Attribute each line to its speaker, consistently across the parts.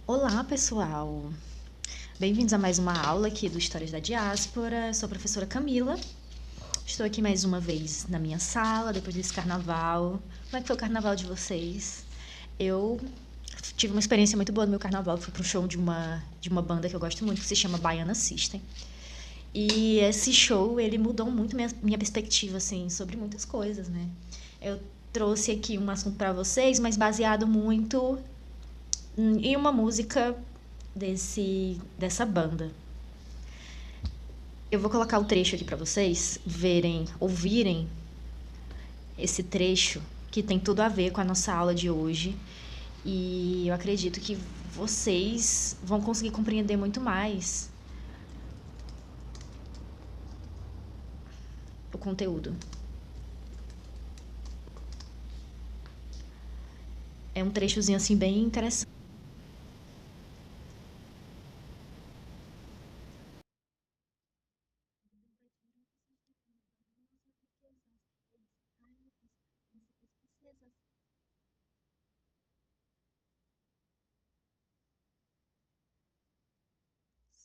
Speaker 1: Olá, pessoal! Bem-vindos a mais uma aula aqui do Histórias da Diáspora. Sou a professora Camila. Estou aqui mais uma vez na minha sala, depois desse carnaval. Como é que foi o carnaval de vocês? Eu tive uma experiência muito boa no meu carnaval. Fui para um show de uma banda que eu gosto muito, que se chama Baiana System. E esse show, ele mudou muito minha perspectiva, assim, sobre muitas coisas, né? Eu trouxe aqui um assunto para vocês, mas baseado muito em uma música dessa banda. Eu vou colocar o trecho aqui para vocês verem, ouvirem esse trecho que tem tudo a ver com a nossa aula de hoje. E eu acredito que vocês vão conseguir compreender muito mais o conteúdo. É um trechozinho assim bem interessante.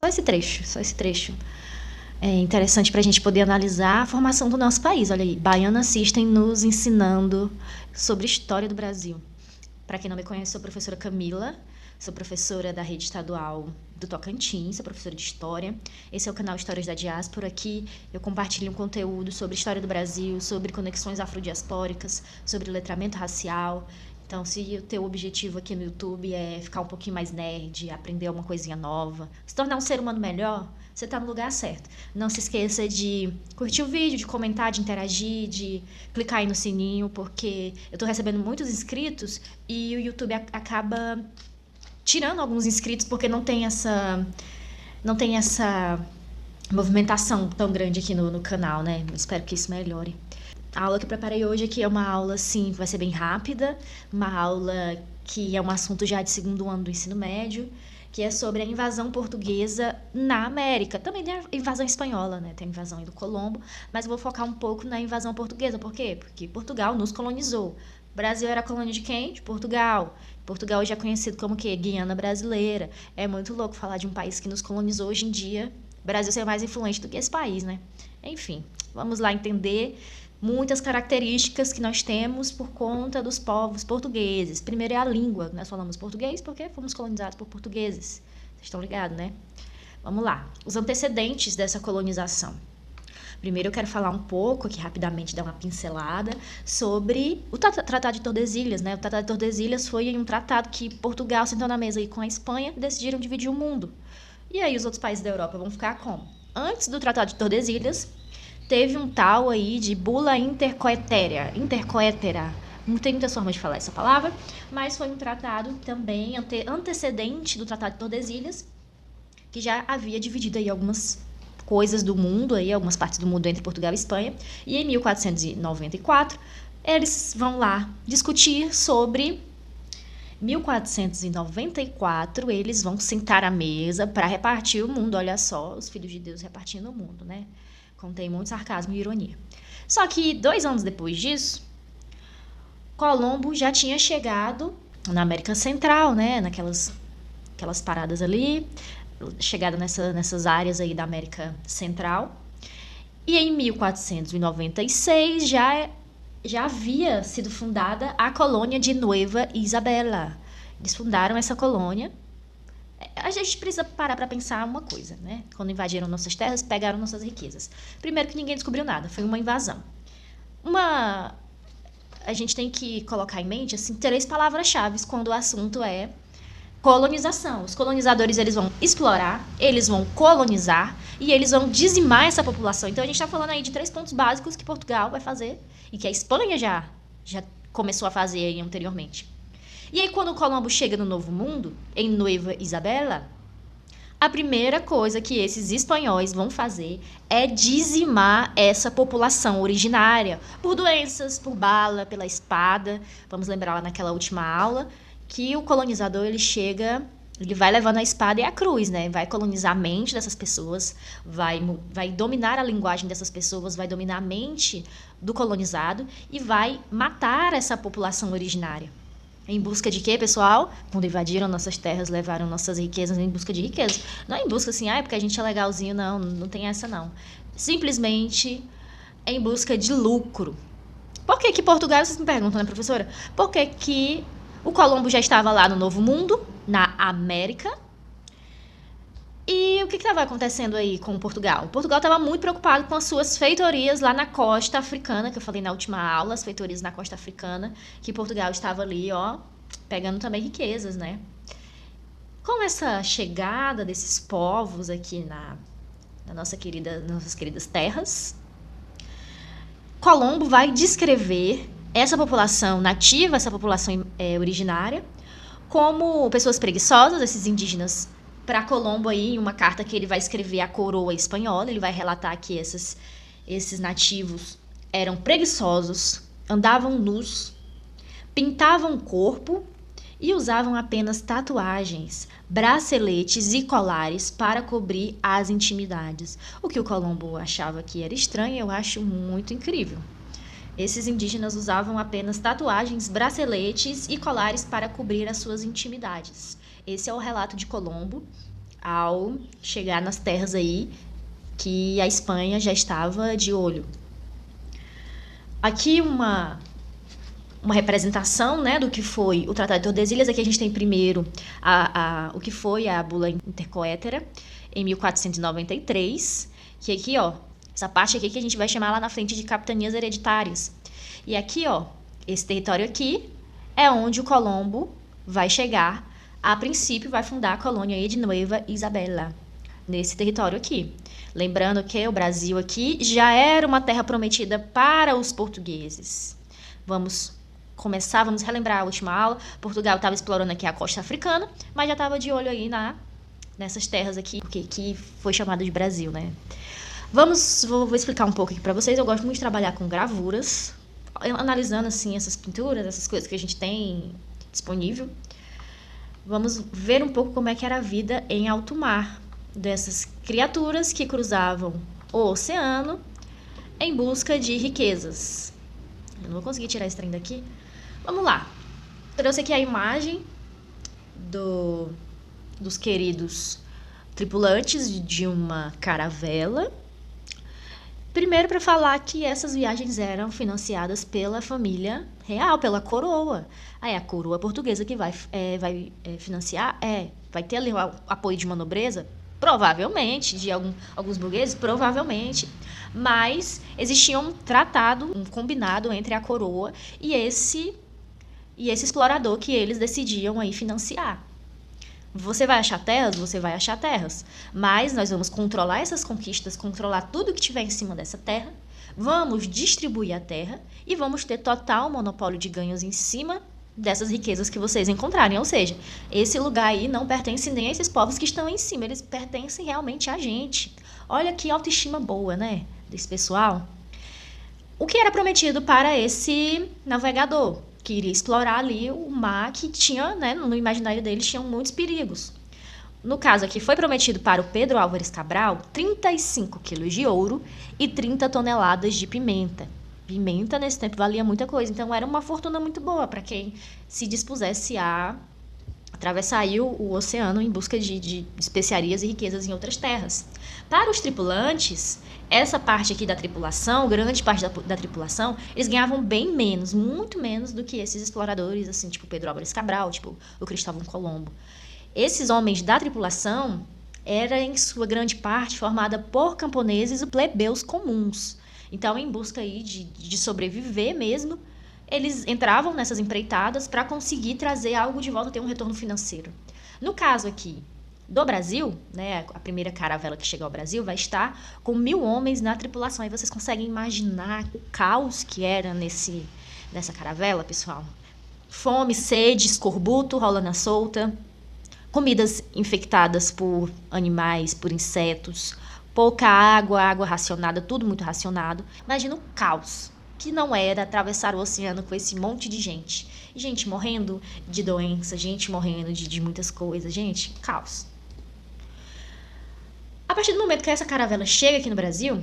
Speaker 1: Só esse trecho. É interessante para a gente poder analisar a formação do nosso país. Olha aí, Baiana System nos ensinando sobre a história do Brasil. Para quem não me conhece, sou a professora Camila, sou professora da rede estadual do Tocantins, sou professora de História. Esse é o canal Histórias da Diáspora. Aqui eu compartilho um conteúdo sobre história do Brasil, sobre conexões afrodiaspóricas, sobre letramento racial. Então, se o teu objetivo aqui no YouTube é ficar um pouquinho mais nerd, aprender uma coisinha nova, se tornar um ser humano melhor, você está no lugar certo. Não se esqueça de curtir o vídeo, de comentar, de interagir, de clicar aí no sininho, porque eu estou recebendo muitos inscritos e o YouTube acaba tirando alguns inscritos porque não tem essa movimentação tão grande aqui no canal, né? Espero que isso melhore. A aula que eu preparei hoje aqui é uma aula, sim, vai ser bem rápida, uma aula que é um assunto já de segundo ano do ensino médio, que é sobre a invasão portuguesa na América. Também tem a invasão espanhola, né? Tem a invasão aí do Colombo, mas eu vou focar um pouco na invasão portuguesa. Por quê? Porque Portugal nos colonizou. O Brasil era colônia de quem? De Portugal. Portugal hoje é conhecido como o quê? Guiana Brasileira. É muito louco falar de um país que nos colonizou hoje em dia. O Brasil ser mais influente do que esse país, né? Enfim, vamos lá entender muitas características que nós temos por conta dos povos portugueses. Primeiro é a língua. Nós falamos português porque fomos colonizados por portugueses. Vocês estão ligados, né? Vamos lá. Os antecedentes dessa colonização. Primeiro eu quero falar um pouco, aqui rapidamente, dar uma pincelada, sobre o Tratado de Tordesilhas, né? O Tratado de Tordesilhas foi um tratado que Portugal sentou na mesa aí com a Espanha e decidiram dividir o mundo. E aí os outros países da Europa vão ficar como? Antes do Tratado de Tordesilhas, teve um tal aí de bula intercoetera. Não tem muitas formas de falar essa palavra, mas foi um tratado também antecedente do Tratado de Tordesilhas, que já havia dividido aí algumas coisas do mundo, aí, algumas partes do mundo entre Portugal e Espanha. E em 1494, eles vão lá discutir sobre 1494, eles vão sentar à mesa para repartir o mundo. Olha só, os filhos de Deus repartindo o mundo, né? Contém muito sarcasmo e ironia. Só que 2 anos depois disso, Colombo já tinha chegado na América Central, né? Naquelas paradas ali, chegada nessas áreas aí da América Central. E em 1496 já havia sido fundada a colônia de Nueva Isabela. Eles fundaram essa colônia. A gente precisa parar para pensar uma coisa, né? Quando invadiram nossas terras, pegaram nossas riquezas. Primeiro que ninguém descobriu nada, foi uma invasão. A gente tem que colocar em mente assim 3 palavras-chave quando o assunto é colonização. Os colonizadores, eles vão explorar, eles vão colonizar e eles vão dizimar essa população. Então a gente está falando aí de 3 pontos básicos que Portugal vai fazer e que a Espanha já começou a fazer aí anteriormente. E aí quando o Colombo chega no Novo Mundo, em Nueva Isabela, a primeira coisa que esses espanhóis vão fazer é dizimar essa população originária por doenças, por bala, pela espada. Vamos lembrar lá naquela última aula que o colonizador, ele vai levando a espada e a cruz, né? Vai colonizar a mente dessas pessoas, vai dominar a linguagem dessas pessoas, vai dominar a mente do colonizado e vai matar essa população originária. Em busca de quê, pessoal? Quando invadiram nossas terras, levaram nossas riquezas em busca de riquezas. Não é em busca assim, porque a gente é legalzinho, não, não tem essa não. Simplesmente em busca de lucro. Por que Portugal, vocês me perguntam, né, professora? Por que o Colombo já estava lá no Novo Mundo, na América? E o que estava acontecendo aí com Portugal? Portugal estava muito preocupado com as suas feitorias lá na costa africana, que eu falei na última aula, as feitorias na costa africana, que Portugal estava ali, pegando também riquezas, né? Com essa chegada desses povos aqui nossas queridas terras, Colombo vai descrever essa população nativa, essa população originária, como pessoas preguiçosas, esses indígenas. Para Colombo aí, em uma carta que ele vai escrever à coroa espanhola, ele vai relatar que esses nativos eram preguiçosos, andavam nus, pintavam o corpo e usavam apenas tatuagens, braceletes e colares para cobrir as intimidades. O que o Colombo achava que era estranho, eu acho muito incrível. Esses indígenas usavam apenas tatuagens, braceletes e colares para cobrir as suas intimidades. Esse é o relato de Colombo ao chegar nas terras aí que a Espanha já estava de olho. Aqui uma representação, né, do que foi o Tratado de Tordesilhas. Aqui a gente tem primeiro o que foi a Bula Intercoetera, em 1493, que aqui, essa parte aqui que a gente vai chamar lá na frente de capitanias hereditárias. E aqui, esse território aqui é onde o Colombo vai chegar. A princípio, vai fundar a colônia aí de Nueva Isabela, nesse território aqui. Lembrando que o Brasil aqui já era uma terra prometida para os portugueses. Vamos relembrar a última aula. Portugal estava explorando aqui a costa africana, mas já estava de olho aí nessas terras aqui, que foi chamado de Brasil, né? Vou explicar um pouco aqui para vocês. Eu gosto muito de trabalhar com gravuras, analisando assim essas pinturas, essas coisas que a gente tem disponível. Vamos ver um pouco como é que era a vida em alto mar dessas criaturas que cruzavam o oceano em busca de riquezas. Eu não vou conseguir tirar esse trem daqui. Vamos lá. Trouxe aqui a imagem dos queridos tripulantes de uma caravela. Primeiro, para falar que essas viagens eram financiadas pela família real, pela coroa. Aí a coroa portuguesa que vai financiar, vai ter ali o apoio de uma nobreza? Provavelmente, de alguns burgueses? Provavelmente. Mas existia um tratado, um combinado entre a coroa e esse explorador que eles decidiam aí financiar. Você vai achar terras? Você vai achar terras. Mas nós vamos controlar essas conquistas, controlar tudo que tiver em cima dessa terra, vamos distribuir a terra e vamos ter total monopólio de ganhos em cima dessas riquezas que vocês encontrarem. Ou seja, esse lugar aí não pertence nem a esses povos que estão em cima, eles pertencem realmente a gente. Olha que autoestima boa, né, desse pessoal. O que era prometido para esse navegador? Que iria explorar ali o mar que tinha, né, no imaginário deles, tinham muitos perigos. No caso aqui, foi prometido para o Pedro Álvares Cabral 35 quilos de ouro e 30 toneladas de pimenta. Pimenta, nesse tempo, valia muita coisa. Então, era uma fortuna muito boa para quem se dispusesse a atravessar aí o oceano em busca de especiarias e riquezas em outras terras. Para os tripulantes, essa parte aqui da tripulação, grande parte da tripulação, eles ganhavam bem menos, muito menos do que esses exploradores, assim, tipo Pedro Álvares Cabral, tipo o Cristóvão Colombo. Esses homens da tripulação era, em sua grande parte, formada por camponeses e plebeus comuns. Então, em busca aí de sobreviver mesmo, eles entravam nessas empreitadas para conseguir trazer algo de volta, ter um retorno financeiro. No caso aqui do Brasil, né, a primeira caravela que chega ao Brasil vai estar com 1.000 homens na tripulação. Aí vocês conseguem imaginar o caos que era nessa caravela, pessoal? Fome, sede, escorbuto rolando à solta, comidas infectadas por animais, por insetos, pouca água racionada, tudo muito racionado. Imagina o caos que não era atravessar o oceano com esse monte de gente. Gente morrendo de doença, gente morrendo de muitas coisas. Gente, caos. A partir do momento que essa caravela chega aqui no Brasil,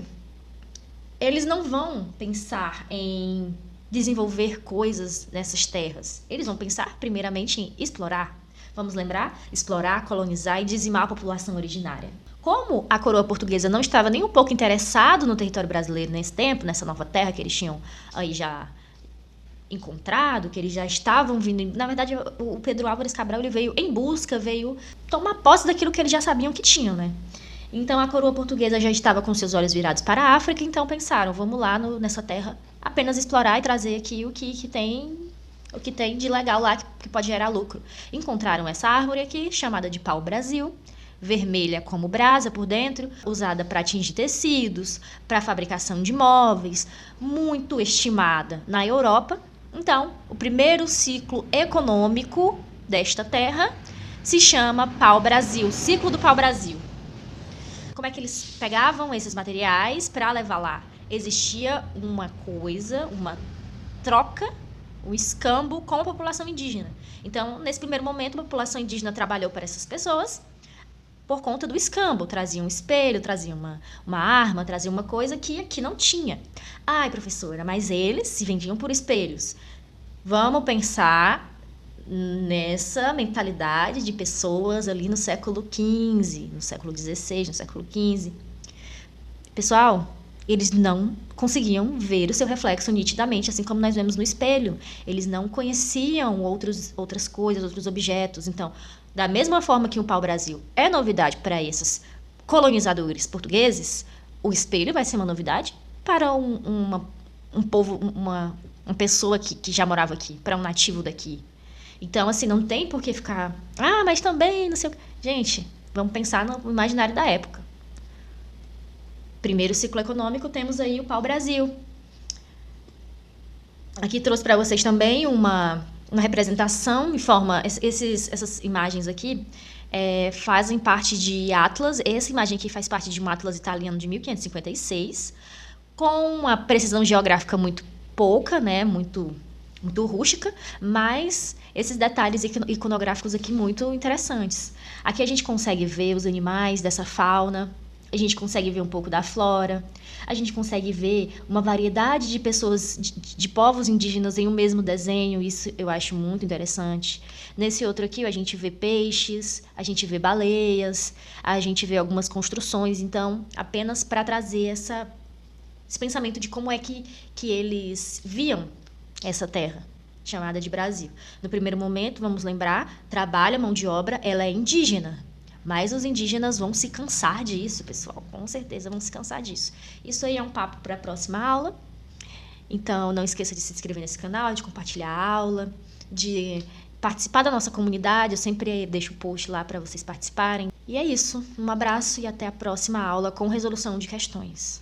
Speaker 1: eles não vão pensar em desenvolver coisas nessas terras? Eles vão pensar primeiramente em explorar. Vamos lembrar? Explorar, colonizar e dizimar a população originária. Como a coroa portuguesa não estava nem um pouco interessado no território brasileiro nesse tempo, nessa nova terra que eles tinham aí já encontrado, que eles já estavam vindo. Na verdade, o Pedro Álvares Cabral ele veio em busca, veio tomar posse daquilo que eles já sabiam que tinham, né? Então a coroa portuguesa já estava com seus olhos virados para a África, então pensaram, vamos lá nessa terra apenas explorar e trazer aqui o que tem de legal lá que pode gerar lucro. Encontraram essa árvore aqui, chamada de pau-brasil, vermelha como brasa por dentro, usada para tingir tecidos, para fabricação de móveis, muito estimada na Europa. Então, o primeiro ciclo econômico desta terra se chama pau-brasil, ciclo do pau-brasil. Como é que eles pegavam esses materiais para levar lá? Existia uma troca, um escambo com a população indígena. Então, nesse primeiro momento, a população indígena trabalhou para essas pessoas por conta do escambo. Trazia um espelho, trazia uma arma, trazia uma coisa que aqui não tinha. Ai, professora, mas eles se vendiam por espelhos. Vamos pensar nessa mentalidade de pessoas ali no século XV, no século XVI, no século XV. Pessoal, eles não conseguiam ver o seu reflexo nitidamente, assim como nós vemos no espelho. Eles não conheciam outras coisas, outros objetos. Então, da mesma forma que o pau-brasil é novidade para esses colonizadores portugueses, o espelho vai ser uma novidade para um povo, uma pessoa que já morava aqui, para um nativo daqui. Então, assim, não tem por que ficar... Ah, mas também, não sei o quê. Gente, vamos pensar no imaginário da época. Primeiro ciclo econômico, temos aí o pau-brasil. Aqui trouxe para vocês também uma representação em forma... Essas imagens aqui fazem parte de atlas. Essa imagem aqui faz parte de um atlas italiano de 1556, com uma precisão geográfica muito pouca, né? Muito rústica, mas esses detalhes iconográficos aqui muito interessantes. Aqui a gente consegue ver os animais dessa fauna, a gente consegue ver um pouco da flora, a gente consegue ver uma variedade de pessoas, de povos indígenas em um mesmo desenho, isso eu acho muito interessante. Nesse outro aqui a gente vê peixes, a gente vê baleias, a gente vê algumas construções, então apenas para trazer esse pensamento de como é que eles viam essa terra, chamada de Brasil. No primeiro momento, vamos lembrar, trabalho, a mão de obra, ela é indígena. Mas os indígenas vão se cansar disso, pessoal. Com certeza vão se cansar disso. Isso aí é um papo para a próxima aula. Então, não esqueça de se inscrever nesse canal, de compartilhar a aula, de participar da nossa comunidade. Eu sempre deixo o post lá para vocês participarem. E é isso. Um abraço e até a próxima aula com resolução de questões.